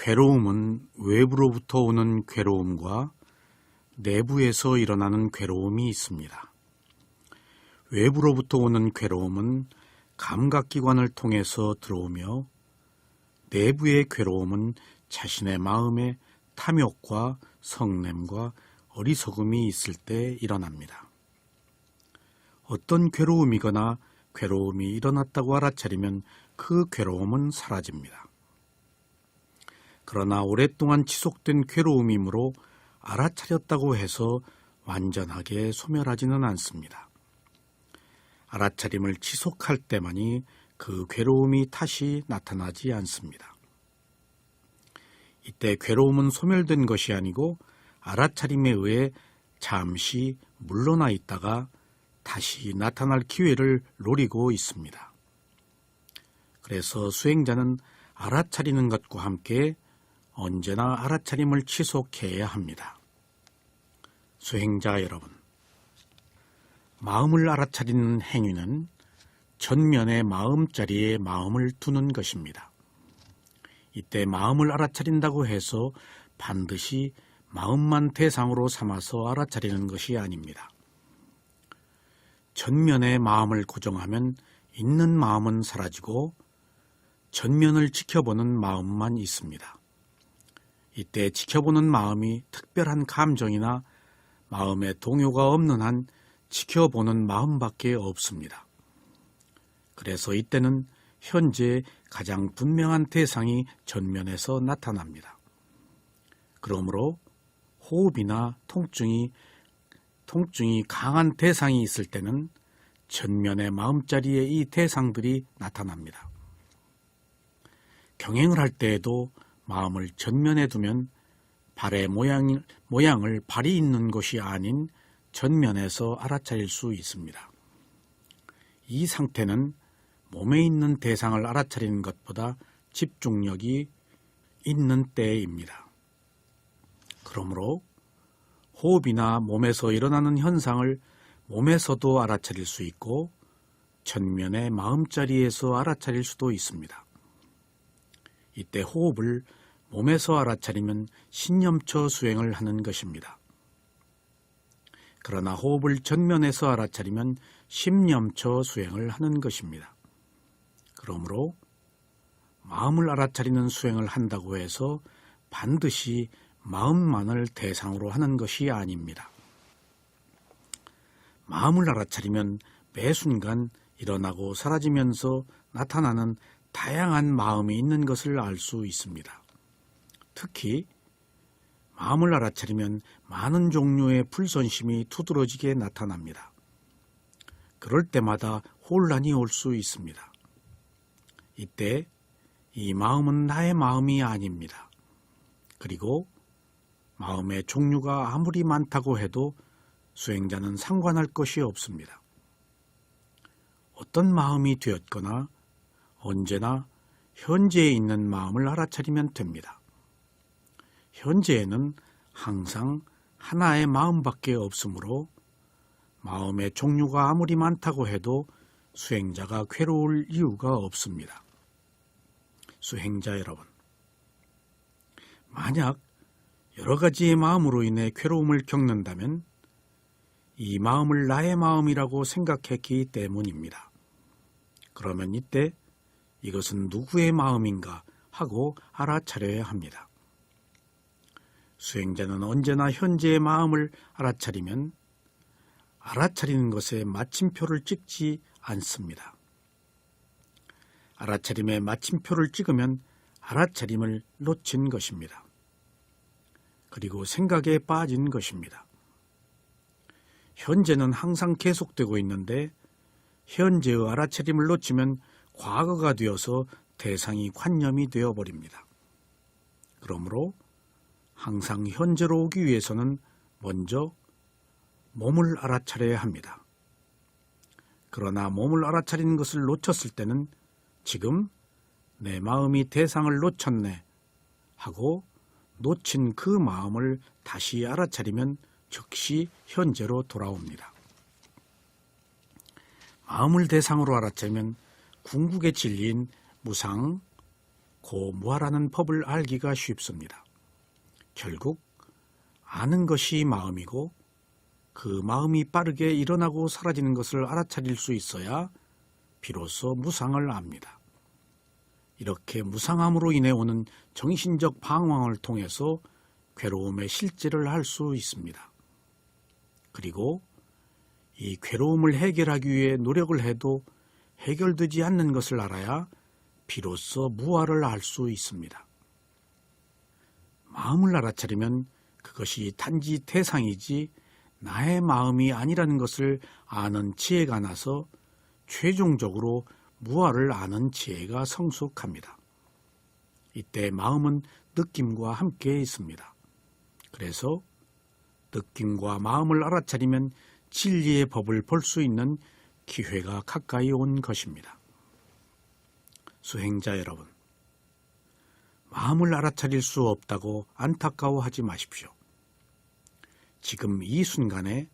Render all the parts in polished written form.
괴로움은 외부로부터 오는 괴로움과 내부에서 일어나는 괴로움이 있습니다. 외부로부터 오는 괴로움은 감각기관을 통해서 들어오며 내부의 괴로움은 자신의 마음에 탐욕과 성냄과 어리석음이 있을 때 일어납니다. 어떤 괴로움이거나 괴로움이 일어났다고 알아차리면 그 괴로움은 사라집니다. 그러나 오랫동안 지속된 괴로움이므로 알아차렸다고 해서 완전하게 소멸하지는 않습니다. 알아차림을 지속할 때만이 그 괴로움이 다시 나타나지 않습니다. 이때 괴로움은 소멸된 것이 아니고 알아차림에 의해 잠시 물러나 있다가 다시 나타날 기회를 노리고 있습니다. 그래서 수행자는 알아차리는 것과 함께 언제나 알아차림을 지속해야 합니다. 수행자 여러분, 마음을 알아차리는 행위는 전면의 마음자리에 마음을 두는 것입니다. 이때 마음을 알아차린다고 해서 반드시 마음만 대상으로 삼아서 알아차리는 것이 아닙니다. 전면의 마음을 고정하면 있는 마음은 사라지고 전면을 지켜보는 마음만 있습니다. 이때 지켜보는 마음이 특별한 감정이나 마음의 동요가 없는 한 지켜보는 마음밖에 없습니다. 그래서 이때는 현재 가장 분명한 대상이 전면에서 나타납니다. 그러므로 호흡이나 통증이 강한 대상이 있을 때는 전면의 마음자리에 이 대상들이 나타납니다. 경행을 할 때에도 마음을 전면에 두면 발의 모양을 발이 있는 곳이 아닌 전면에서 알아차릴 수 있습니다. 이 상태는 몸에 있는 대상을 알아차리는 것보다 집중력이 있는 때입니다. 그러므로 호흡이나 몸에서 일어나는 현상을 몸에서도 알아차릴 수 있고 전면의 마음자리에서 알아차릴 수도 있습니다. 이때 호흡을 몸에서 알아차리면 신념처 수행을 하는 것입니다. 그러나 호흡을 전면에서 알아차리면 심념처 수행을 하는 것입니다. 그러므로 마음을 알아차리는 수행을 한다고 해서 반드시 마음만을 대상으로 하는 것이 아닙니다. 마음을 알아차리면 매 순간 일어나고 사라지면서 나타나는 다양한 마음이 있는 것을 알 수 있습니다. 특히 마음을 알아차리면 많은 종류의 불선심이 두드러지게 나타납니다. 그럴 때마다 혼란이 올 수 있습니다. 이때 이 마음은 나의 마음이 아닙니다. 그리고 마음의 종류가 아무리 많다고 해도 수행자는 상관할 것이 없습니다. 어떤 마음이 되었거나 언제나 현재에 있는 마음을 알아차리면 됩니다. 현재에는 항상 하나의 마음밖에 없으므로 마음의 종류가 아무리 많다고 해도 수행자가 괴로울 이유가 없습니다. 수행자 여러분, 만약 여러 가지의 마음으로 인해 괴로움을 겪는다면 이 마음을 나의 마음이라고 생각했기 때문입니다. 그러면 이때 이것은 누구의 마음인가 하고 알아차려야 합니다. 수행자는 언제나 현재의 마음을 알아차리면 알아차리는 것에 마침표를 찍지 않습니다. 알아차림에 마침표를 찍으면 알아차림을 놓친 것입니다. 그리고 생각에 빠진 것입니다. 현재는 항상 계속되고 있는데 현재의 알아차림을 놓치면 과거가 되어서 대상이 관념이 되어버립니다. 그러므로 항상 현재로 오기 위해서는 먼저 몸을 알아차려야 합니다. 그러나 몸을 알아차리는 것을 놓쳤을 때는 지금 내 마음이 대상을 놓쳤네 하고 놓친 그 마음을 다시 알아차리면 즉시 현재로 돌아옵니다. 마음을 대상으로 알아차리면 궁극의 진리인 무상, 무아라는 법을 알기가 쉽습니다. 결국 아는 것이 마음이고 그 마음이 빠르게 일어나고 사라지는 것을 알아차릴 수 있어야 비로소 무상을 압니다. 이렇게 무상함으로 인해 오는 정신적 방황을 통해서 괴로움의 실제를 알 수 있습니다. 그리고 이 괴로움을 해결하기 위해 노력을 해도 해결되지 않는 것을 알아야 비로소 무아를 알 수 있습니다. 마음을 알아차리면 그것이 단지 태상이지 나의 마음이 아니라는 것을 아는 지혜가 나서 최종적으로 무아를 아는 지혜가 성숙합니다. 이때 마음은 느낌과 함께 있습니다. 그래서 느낌과 마음을 알아차리면 진리의 법을 볼 수 있는 기회가 가까이 온 것입니다. 수행자 여러분, 마음을 알아차릴 수 없다고 안타까워하지 마십시오. 지금 이 순간에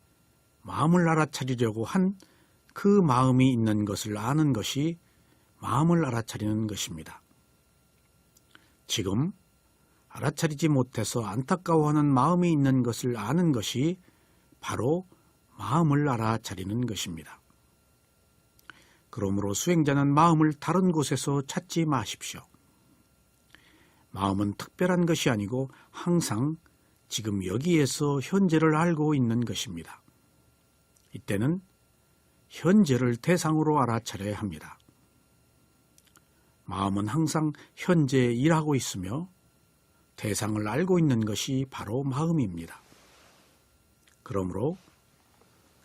마음을 알아차리려고 한 그 마음이 있는 것을 아는 것이 마음을 알아차리는 것입니다. 지금 알아차리지 못해서 안타까워하는 마음이 있는 것을 아는 것이 바로 마음을 알아차리는 것입니다. 그러므로 수행자는 마음을 다른 곳에서 찾지 마십시오. 마음은 특별한 것이 아니고 항상 지금 여기에서 현재를 알고 있는 것입니다. 이때는 현재를 대상으로 알아차려야 합니다. 마음은 항상 현재에 일하고 있으며 대상을 알고 있는 것이 바로 마음입니다. 그러므로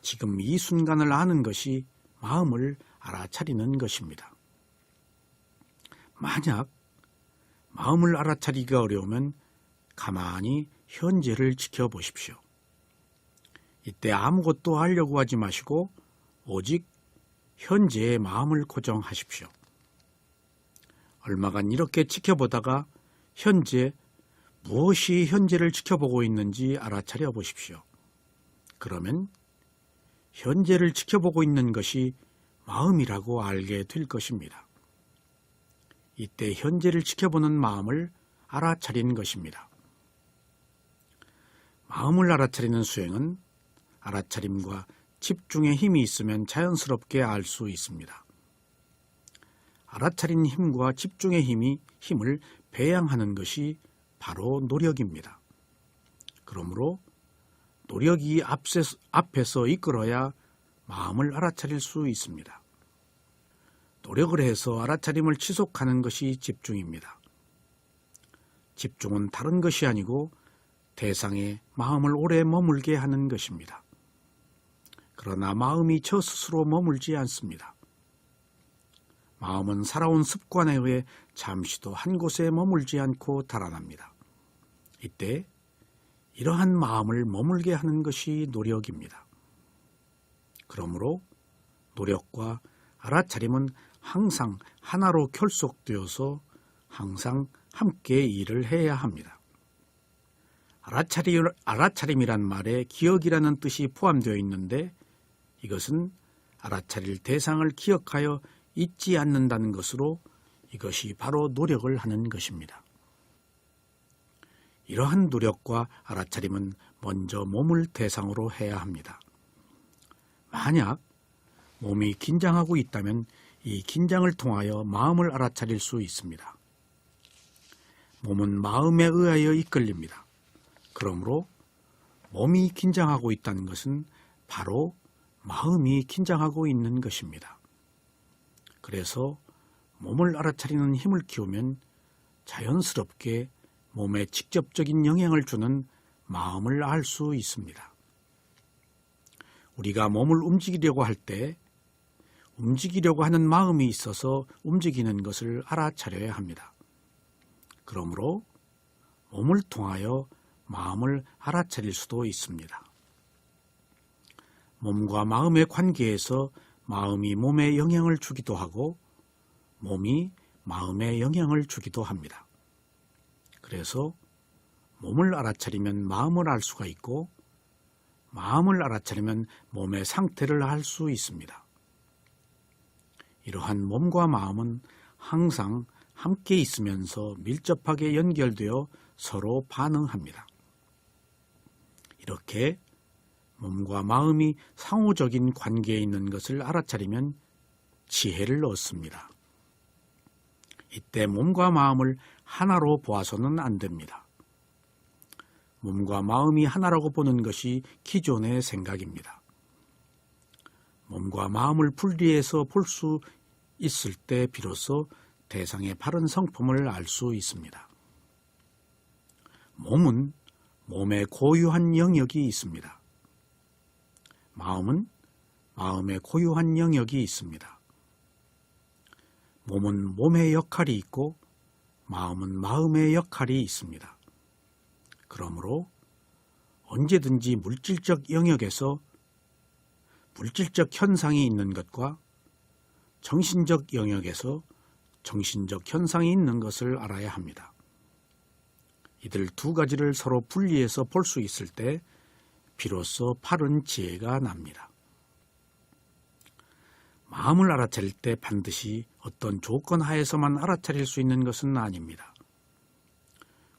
지금 이 순간을 아는 것이 마음을 알아차리는 것입니다. 만약 마음을 알아차리기가 어려우면 가만히 현재를 지켜보십시오. 이때 아무것도 하려고 하지 마시고 오직 현재의 마음을 고정하십시오. 얼마간 이렇게 지켜보다가 현재 무엇이 현재를 지켜보고 있는지 알아차려 보십시오. 그러면 현재를 지켜보고 있는 것이 마음이라고 알게 될 것입니다. 이때 현재를 지켜보는 마음을 알아차리는 것입니다. 마음을 알아차리는 수행은 알아차림과 집중의 힘이 있으면 자연스럽게 알 수 있습니다. 알아차린 힘과 집중의 힘을 배양하는 것이 바로 노력입니다. 그러므로 노력이 앞에서 이끌어야 마음을 알아차릴 수 있습니다. 노력을 해서 알아차림을 지속하는 것이 집중입니다. 집중은 다른 것이 아니고 대상에 마음을 오래 머물게 하는 것입니다. 그러나 마음이 저 스스로 머물지 않습니다. 마음은 살아온 습관에 의해 잠시도 한 곳에 머물지 않고 달아납니다. 이때 이러한 마음을 머물게 하는 것이 노력입니다. 그러므로 노력과 알아차림은 항상 하나로 결속되어서 항상 함께 일을 해야 합니다. 알아차림이란 말에 기억이라는 뜻이 포함되어 있는데 이것은 알아차릴 대상을 기억하여 잊지 않는다는 것으로 이것이 바로 노력을 하는 것입니다. 이러한 노력과 알아차림은 먼저 몸을 대상으로 해야 합니다. 만약 몸이 긴장하고 있다면 이 긴장을 통하여 마음을 알아차릴 수 있습니다. 몸은 마음에 의하여 이끌립니다. 그러므로 몸이 긴장하고 있다는 것은 바로 마음이 긴장하고 있는 것입니다. 그래서 몸을 알아차리는 힘을 키우면 자연스럽게 몸에 직접적인 영향을 주는 마음을 알 수 있습니다. 우리가 몸을 움직이려고 할 때 움직이려고 하는 마음이 있어서 움직이는 것을 알아차려야 합니다. 그러므로 몸을 통하여 마음을 알아차릴 수도 있습니다. 몸과 마음의 관계에서 마음이 몸에 영향을 주기도 하고 몸이 마음에 영향을 주기도 합니다. 그래서 몸을 알아차리면 마음을 알 수가 있고 마음을 알아차리면 몸의 상태를 알 수 있습니다. 이러한 몸과 마음은 항상 함께 있으면서 밀접하게 연결되어 서로 반응합니다. 이렇게 몸과 마음이 상호적인 관계에 있는 것을 알아차리면 지혜를 얻습니다. 이때 몸과 마음을 하나로 보아서는 안 됩니다. 몸과 마음이 하나라고 보는 것이 기존의 생각입니다. 몸과 마음을 분리해서 볼 수 있을 때 비로소 대상의 바른 성품을 알 수 있습니다. 몸은 몸의 고유한 영역이 있습니다. 마음은 마음의 고유한 영역이 있습니다. 몸은 몸의 역할이 있고 마음은 마음의 역할이 있습니다. 그러므로 언제든지 물질적 영역에서 물질적 현상이 있는 것과 정신적 영역에서 정신적 현상이 있는 것을 알아야 합니다. 이들 두 가지를 서로 분리해서 볼 수 있을 때 비로소 바른 지혜가 납니다. 마음을 알아차릴 때 반드시 어떤 조건 하에서만 알아차릴 수 있는 것은 아닙니다.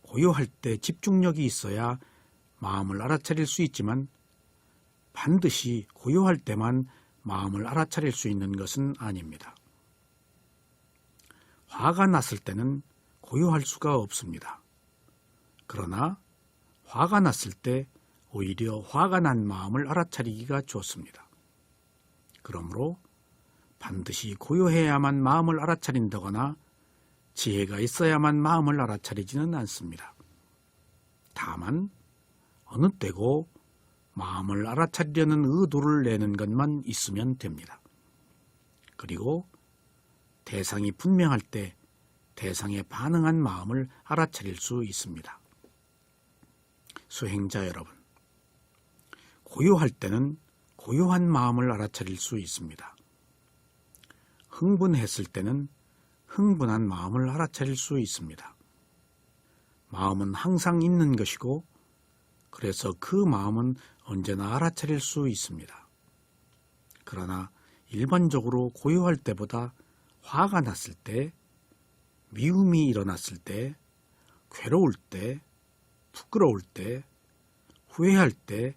고요할 때 집중력이 있어야 마음을 알아차릴 수 있지만 반드시 고요할 때만 마음을 알아차릴 수 있는 것은 아닙니다. 화가 났을 때는 고요할 수가 없습니다. 그러나 화가 났을 때 오히려 화가 난 마음을 알아차리기가 좋습니다. 그러므로 반드시 고요해야만 마음을 알아차린다거나 지혜가 있어야만 마음을 알아차리지는 않습니다. 다만 어느 때고 마음을 알아차리려는 의도를 내는 것만 있으면 됩니다. 그리고 대상이 분명할 때 대상에 반응한 마음을 알아차릴 수 있습니다. 수행자 여러분, 고요할 때는 고요한 마음을 알아차릴 수 있습니다. 흥분했을 때는 흥분한 마음을 알아차릴 수 있습니다. 마음은 항상 있는 것이고 그래서 그 마음은 언제나 알아차릴 수 있습니다. 그러나 일반적으로 고요할 때보다 화가 났을 때, 미움이 일어났을 때, 괴로울 때, 부끄러울 때, 후회할 때,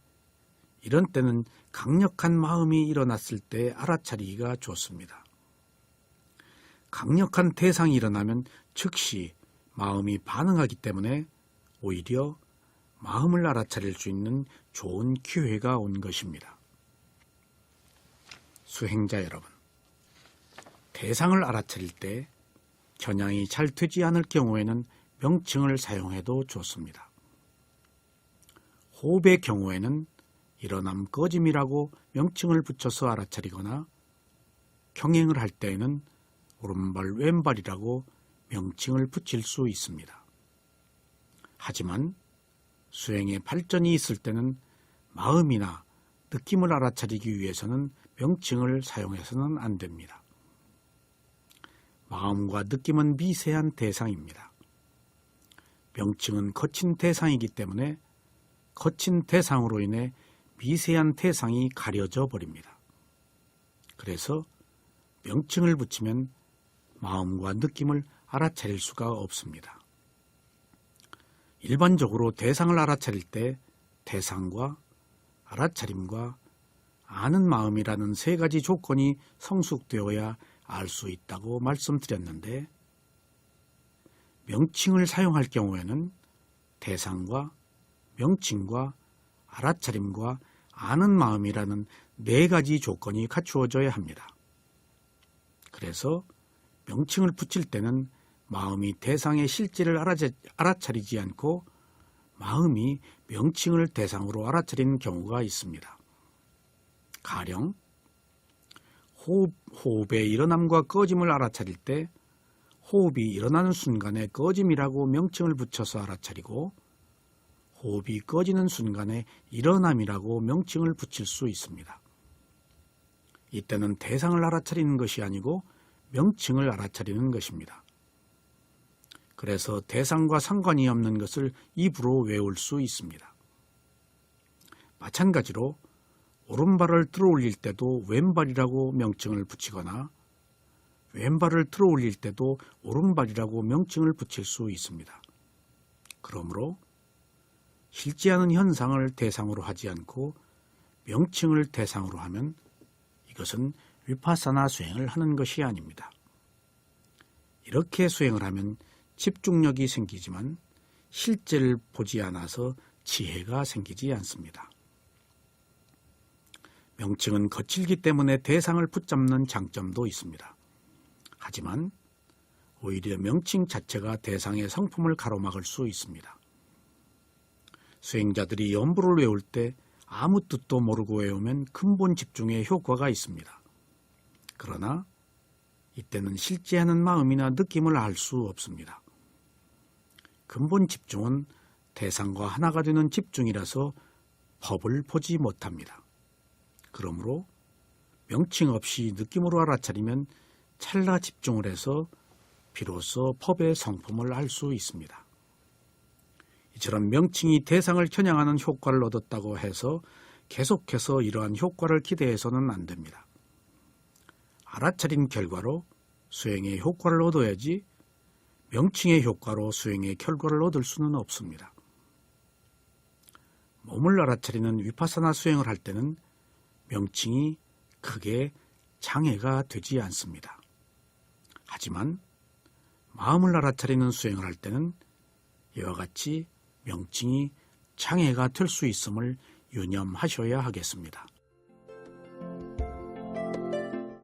이런 때는 강력한 마음이 일어났을 때 알아차리기가 좋습니다. 강력한 대상이 일어나면 즉시 마음이 반응하기 때문에 오히려 마음을 알아차릴 수 있는 좋은 기회가 온 것입니다. 수행자 여러분, 대상을 알아차릴 때 겨냥이 잘 되지 않을 경우에는 명칭을 사용해도 좋습니다. 호흡의 경우에는 일어남 꺼짐이라고 명칭을 붙여서 알아차리거나 경행을 할 때에는 오른발 왼발이라고 명칭을 붙일 수 있습니다. 하지만 수행에 발전이 있을 때는 마음이나 느낌을 알아차리기 위해서는 명칭을 사용해서는 안 됩니다. 마음과 느낌은 미세한 대상입니다. 명칭은 거친 대상이기 때문에 거친 대상으로 인해 미세한 대상이 가려져 버립니다. 그래서 명칭을 붙이면 마음과 느낌을 알아차릴 수가 없습니다. 일반적으로 대상을 알아차릴 때 대상과 알아차림과 아는 마음이라는 세 가지 조건이 성숙되어야 알 수 있다고 말씀드렸는데 명칭을 사용할 경우에는 대상과 명칭과 알아차림과 아는 마음이라는 네 가지 조건이 갖추어져야 합니다. 그래서 명칭을 붙일 때는 마음이 대상의 실제를 알아차리지 않고 마음이 명칭을 대상으로 알아차리는 경우가 있습니다. 가령 호흡의 일어남과 꺼짐을 알아차릴 때 호흡이 일어나는 순간에 꺼짐이라고 명칭을 붙여서 알아차리고 호흡이 꺼지는 순간에 일어남이라고 명칭을 붙일 수 있습니다. 이때는 대상을 알아차리는 것이 아니고 명칭을 알아차리는 것입니다. 그래서 대상과 상관이 없는 것을 입으로 외울 수 있습니다. 마찬가지로 오른발을 들어 올릴 때도 왼발이라고 명칭을 붙이거나 왼발을 들어 올릴 때도 오른발이라고 명칭을 붙일 수 있습니다. 그러므로 실제하는 현상을 대상으로 하지 않고 명칭을 대상으로 하면 이것은 위파사나 수행을 하는 것이 아닙니다. 이렇게 수행을 하면 집중력이 생기지만 실제를 보지 않아서 지혜가 생기지 않습니다. 명칭은 거칠기 때문에 대상을 붙잡는 장점도 있습니다. 하지만 오히려 명칭 자체가 대상의 성품을 가로막을 수 있습니다. 수행자들이 연부를 외울 때 아무 뜻도 모르고 외우면 근본 집중에 효과가 있습니다. 그러나 이때는 실제하는 마음이나 느낌을 알 수 없습니다. 근본 집중은 대상과 하나가 되는 집중이라서 법을 보지 못합니다. 그러므로 명칭 없이 느낌으로 알아차리면 찰나 집중을 해서 비로소 법의 성품을 알 수 있습니다. 이처럼 명칭이 대상을 겨냥하는 효과를 얻었다고 해서 계속해서 이러한 효과를 기대해서는 안 됩니다. 알아차린 결과로 수행의 효과를 얻어야지 명칭의 효과로 수행의 결과를 얻을 수는 없습니다. 몸을 알아차리는 위파사나 수행을 할 때는 명칭이 크게 장애가 되지 않습니다. 하지만 마음을 알아차리는 수행을 할 때는 이와 같이 명칭이 장애가 될 수 있음을 유념하셔야 하겠습니다.